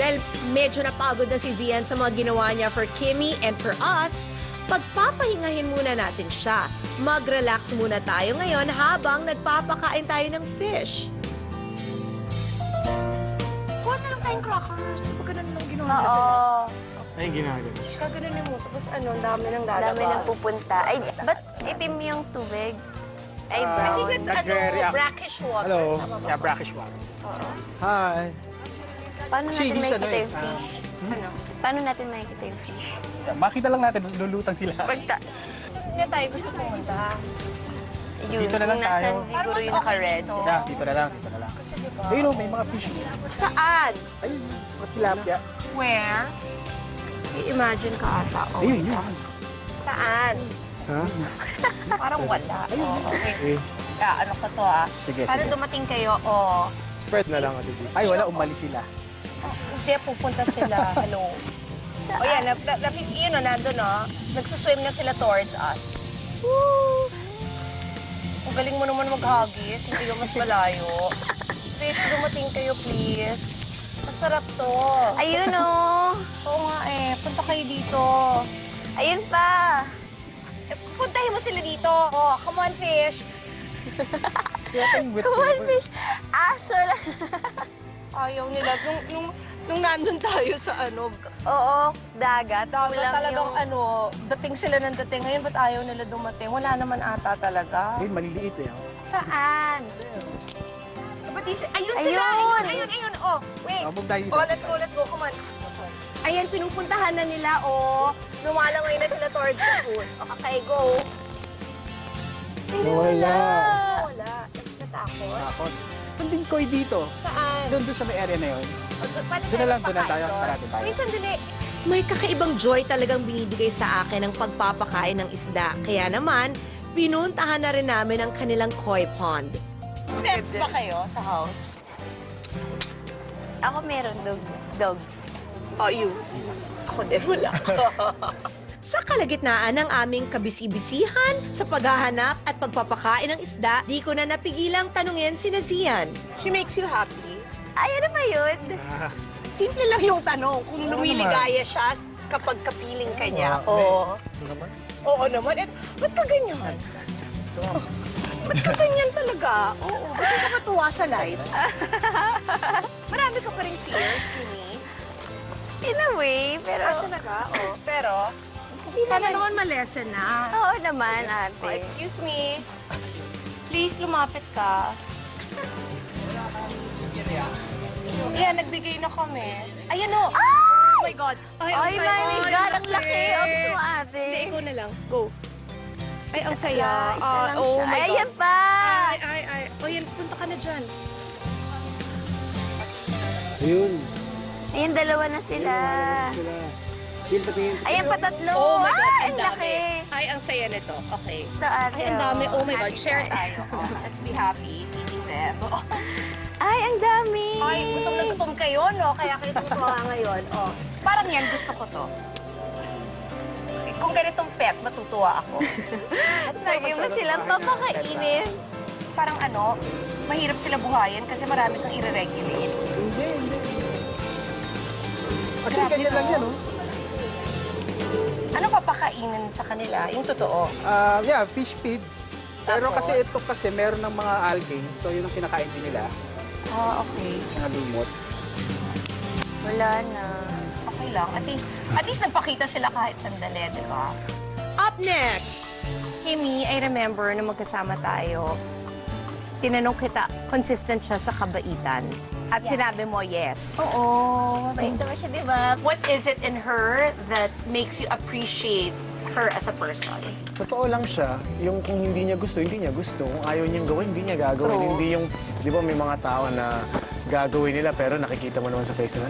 Dahil medyo napagod na si Zian sa mga ginawa niya for Kimmy and for us, pagpapahingahin muna natin siya. Mag-relax muna tayo ngayon habang nagpapakain tayo ng fish. Kuha na lang tayong crackers. Di ba ganun lang ginawa Oo. natin? Ay, ginagawa. Kaganunin mo. Tapos ano, ang dami nang lalabas. Dami nang pupunta. Ay, ba't itim yung tubig? Ay, I brown. think it's ano, Nagre-react. brackish water. Hello. Tama ba? Yeah, brackish water. Oo. Hi. Paano Kasi natin this, makikita ano eh, yung fish? Ano? Paano natin makikita yung fish? Makita lang natin, lulutang sila. Pagta... Hindi tayo gusto pumunta. Yun, Dito na lang kung nasan tayo. siguro Parang mas yung okay naka-red. dito. Yeah, dito na lang, dito na lang. Kasi diba? Ayun o, may mga fish. Saan? Ayun, mga tilapia. Where? I-imagine ka ata. Oh. Ayun, yun. Saan? Ha? Parang wala. Oh, okay. Eh, Yeah, ano ko to ah. Sige, Sana sige. dumating kayo, oh. spread na lang ako dito. Ay, wala, umalis sila. Hindi, pupunta sila. Hello. O yan, yun o, nandun o. Nagsuswim na sila towards us. Woo! Ang galing mo naman mag-huggies. Hindi ka mas malayo. Please, dumating kayo, please. Masarap to. Ayun o! Oo nga eh. Punta kayo dito. Ayun pa! Puntahin mo sila dito. Oh, come on, fish. Come on, fish! Aso lang! Ayaw nila. Nung nandun tayo sa ano, Oo, dagat. dagat Kulang talagang yung- ano, dating sila ng dating. Ngayon, ba't ayaw nila dumating? Wala naman ata talaga. Ayun, maliliit eh. Saan? Ayun sila! Ayun! Ayun! Oh, wait. Abog tayo dito. Oh, let's go. Come on. Ayan, pinupuntahan na nila, oh. Lumalangay na sila towards the pool. Okay, go. Wala. Wala. Natakot. Takot. Pwedeng koy dito. Saan? Doon sa may area na yun. Paano Doon na lang, doon na pakain tayo. doon? Parating tayo. Wait, sandali. May kakaibang joy talagang binibigay sa akin ang pagpapakain ng isda. Kaya naman, pinuntahan na rin namin ang kanilang koi pond. Pets ba kayo sa house? Ako meron dogs. Oh, you. Ako din, wala. Sa kalagitnaan ng aming kabisi-bisihan sa paghahanap at pagpapakain ng isda, di ko na napigilang tanungin si Zian. She makes you happy? Ay, ano ba yun? Simple lang yung tanong. Kung lumiligaya siya kapag kapiling ka niya. Oo. Naman. Oo naman. Eh, ba't ka ganyan? Ba't ka ganyan talaga? Oo. Ba't ka matuwa sa life? Marami ka pa rin tears, Kimi. In a way, pero... Talaga? Oo. Pero, sana naman malesen na. Oo naman, Oh, ate. excuse me. Please, lumapit ka. Ayan, nagbigay na kami. Ayan o. Oh my God. Ay, ang saya. my God, ang laki. laki. Ops mo, ate. Hindi, ikaw na lang. Go. Ay, ang saya. Isa lang oh siya. my Ay, God. ayan pa. Ay. O yan, punta ka na dyan. Ayun. Ayan, dalawa na sila. Sila. Yung patingin. Ayan pa tatlo. Oh my God, Ay, ang ang laki. dami. Ay, ang saya nito. Okay. Ito, ate. Ay, ang dami. Oh my God, Ate, share share tayo. Oh, let's be happy feeding them. Ay, ang dami. Ay, gutom na gutom kayo, no? Kaya kayo tumutuwa ngayon. Oh, parang yan, gusto ko to. Kung ganitong pet, matutuwa ako. Lagi mo silang papakainin. Parang ano, mahirap sila buhayin kasi marami kang i-regulate. Hindi. Actually, ganyan lang yan, oh. Ano papakainin sa kanila? Yung totoo. Yeah, fish feeds. Pero Tapos? kasi ito kasi meron ng mga algae, so yun ang kinakain din nila, Ah, okay. mga lumot. Wala na. Okay lang. At least nagpakita sila kahit sandali, di ba? Up next! Kimi, I remember na magkasama tayo. Tinanong kita, consistent siya sa kabaitan. At sinabi mo, yes. Oo, mabait naman siya, di ba? What is it in her that makes you appreciate her as a person? Totoo lang siya, yung kung hindi niya gusto, hindi niya gusto. Kung ayaw niyang gawin, hindi niya gagawin. True. Hindi yung, di ba may mga tao na gagawin nila pero nakikita mo naman sa face na,